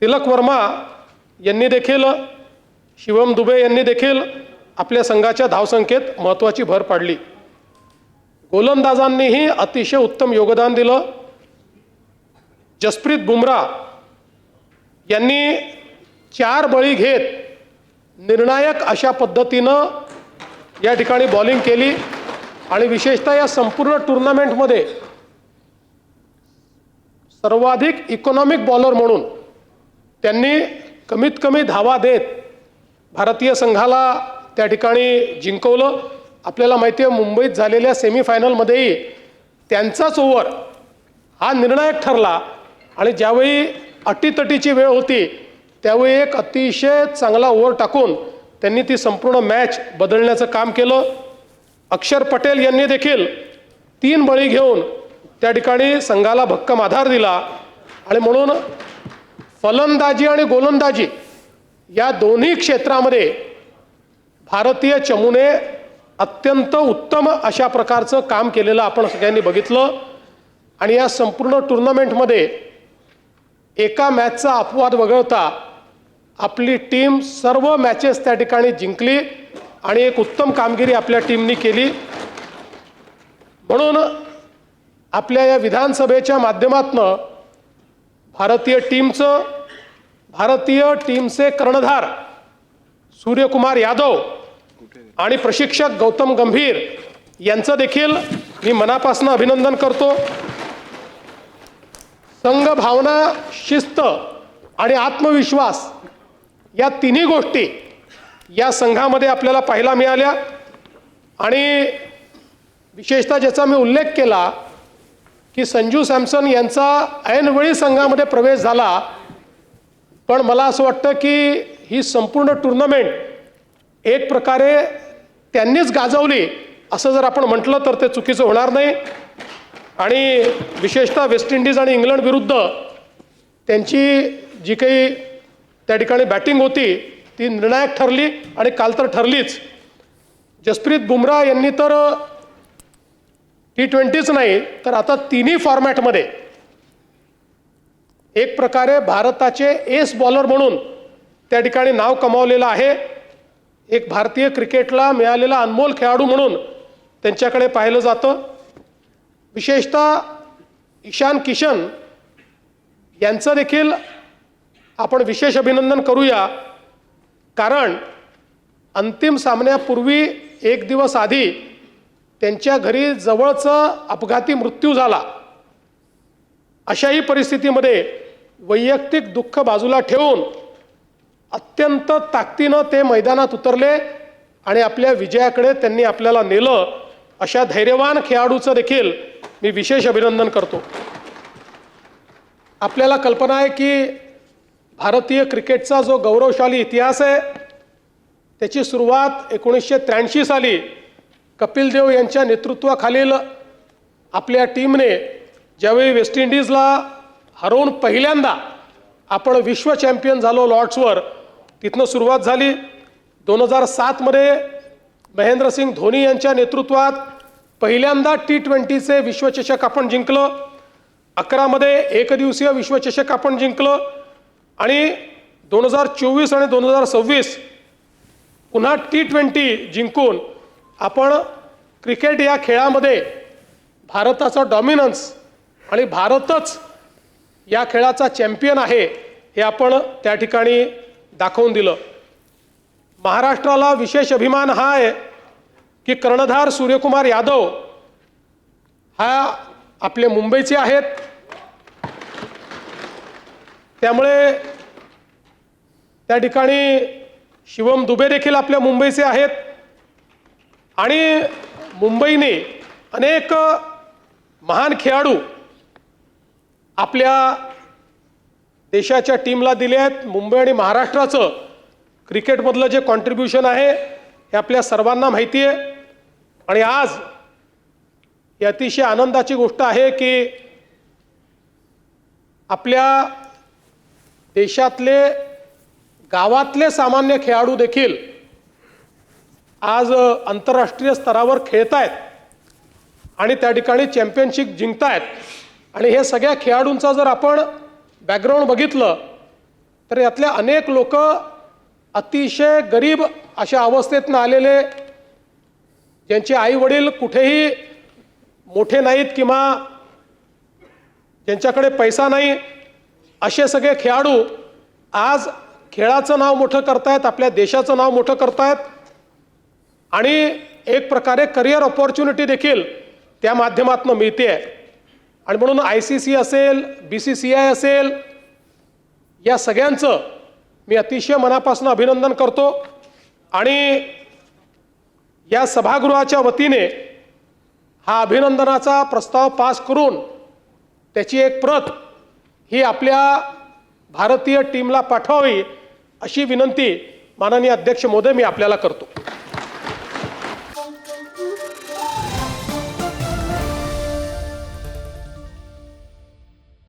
तिलक वर्मा यांनी देखील, शिवम दुबे यांनी देखील आपल्या संघाच्या धावसंख्येत महत्त्वाची भर पाडली. गोलंदाजांनीही अतिशय उत्तम योगदान दिलं. जसप्रीत बुमराह यांनी 4 बळी घेत निर्णायक अशा पद्धतीनं या ठिकाणी बॉलिंग केली आणि विशेषतः या संपूर्ण टुर्नामेंटमध्ये सर्वाधिक इकॉनॉमिक बॉलर म्हणून त्यांनी कमीत कमी धावा देत भारतीय संघाला त्या ठिकाणी जिंकवलं. आपल्याला माहिती आहे मुंबईत झालेल्या सेमीफायनलमध्येही त्यांचाच ओव्हर हा निर्णायक ठरला आणि ज्यावेळी अटीतटीची वेळ होती त्यावेळी एक अतिशय चांगला ओव्हर टाकून त्यांनी ती संपूर्ण मॅच बदलण्याचं काम केलं. अक्षर पटेल यांनी देखील 3 बळी घेऊन त्या ठिकाणी संघाला भक्कम आधार दिला आणि म्हणून फलंदाजी आणि गोलंदाजी या दोन्ही क्षेत्रामध्ये भारतीय चमूने अत्यंत उत्तम अशा प्रकारचं काम केलेलं आपण सगळ्यांनी बघितलं. आणि या संपूर्ण टुर्नामेंटमध्ये एका मॅचचा अपवाद वगळता आपली टीम सर्व मॅचेस त्या ठिकाणी जिंकली आणि एक उत्तम कामगिरी आपल्या टीमनी केली. म्हणून आपल्या या विधानसभेच्या माध्यमातून भारतीय टीमचे कर्णधार सूर्यकुमार यादव आणि प्रशिक्षक गौतम गंभीर यांचं देखील मी मनापासून अभिनंदन करतो. संघ भावना, शिस्त आणि आत्मविश्वास या तिन्ही गोष्टी या संघामध्ये आपल्याला पाहायला मिळाल्या. आणि विशेषतः ज्याचा मी उल्लेख केला की संजू सॅमसन यांचा ऐनवेळी संघामध्ये प्रवेश झाला, पण मला असं वाटतं की ही संपूर्ण टुर्नामेंट एक प्रकारे त्यांनीच गाजवली असं जर आपण म्हटलं तर ते चुकीचं होणार नाही. आणि विशेषतः वेस्ट इंडिज आणि इंग्लंड विरुद्ध त्यांची जी काही त्या ठिकाणी बॅटिंग होती ती निर्णायक ठरली आणि काल तर ठरलीच. जसप्रीत बुमराह यांनी तर T20च नाही तर आता तिन्ही फॉर्मॅटमध्ये एक प्रकारे भारताचे एस बॉलर म्हणून त्या ठिकाणी नाव कमावलेलं आहे. एक भारतीय क्रिकेटला मिळालेला अनमोल खेळाडू म्हणून त्यांच्याकडे पाहिलं जातं. विशेषतः ईशान किशन यांचं देखील आपण विशेष अभिनंदन करूया, कारण अंतिम सामन्यापूर्वी 1 दिवस आधी त्यांच्या घरी जवळचा अपघाती मृत्यू झाला. अशाही परिस्थितीमध्ये वैयक्तिक दुःख बाजूला ठेवून अत्यंत ताकदीनं ते मैदानात उतरले आणि आपल्या विजयाकडे त्यांनी आपल्याला नेलं. अशा धैर्यवान खेळाडूचं देखील मी विशेष अभिनंदन करतो. आपल्याला कल्पना आहे की भारतीय क्रिकेटचा जो गौरवशाली इतिहास आहे त्याची सुरुवात 1983 साली कपिल देव यांच्या नेतृत्वाखालील आपल्या टीमने ज्यावेळी वेस्ट इंडिजला हरवून पहिल्यांदा आपण विश्व चॅम्पियन झालो लॉर्ड्सवर, तिथनं सुरुवात झाली. 2007 मध्ये महेंद्रसिंग धोनी यांच्या नेतृत्वात पहिल्यांदा T20चे विश्वचषक आपण जिंकलं. 11 मध्ये एकदिवसीय विश्वचषक आपण जिंकलं आणि 2024 आणि 2026 पुन्हा T20 जिंकून आपण क्रिकेट या खेळामध्ये भारताचा डॉमिनन्स आणि भारतच या खेळाचा चॅम्पियन आहे हे आपण त्या ठिकाणी दाखवून दिलं. महाराष्ट्राला विशेष अभिमान हा आहे की कर्णधार सूर्यकुमार यादव हा आपले मुंबईचे आहेत. त्यामुळे त्या ठिकाणी शिवम दुबे देखील आपल्या मुंबईचे आहेत आणि मुंबईने अनेक महान खेळाडू आपल्या देशाच्या टीमला दिले आहेत. मुंबई आणि महाराष्ट्राचं क्रिकेटमधलं जे कॉन्ट्रीब्युशन आहे हे आपल्या सर्वांना माहिती आहे. आणि आज ही अतिशय आनंदाची गोष्ट आहे की आपल्या देशातले गावातले सामान्य खेळाडू देखील आज आंतरराष्ट्रीय स्तरावर खेळत आहेत आणि त्या ठिकाणी चॅम्पियनशिप जिंकत आहेत. आणि हे सगळ्या खेळाडूंचा जर आपण बॅकग्राऊंड बघितलं तर यातले अनेक लोक अतिशय गरीब अशा अवस्थेतनं आलेले, ज्यांचे आई वडील कुठेही मोठे नाहीत किंवा ज्यांच्याकडे पैसा नाही, असे सगळे खेळाडू आज खेळाचं नाव मोठं करतायत, आपल्या देशाचं नाव मोठं करतायत आणि एक प्रकारे करिअर ऑपॉर्च्युनिटी देखील त्या माध्यमातून मिळते आहे. आणि म्हणून ICC असेल, BCCI असेल, या सगळ्यांचं मी अतिशय मनापासून अभिनंदन करतो आणि या सभागृहाच्या वतीने हा अभिनंदनाचा प्रस्ताव पास करून त्याची एक प्रत ही आपल्या भारतीय टीमला पाठवावी अशी विनंती माननीय अध्यक्ष महोदय मी आपल्याला करतो.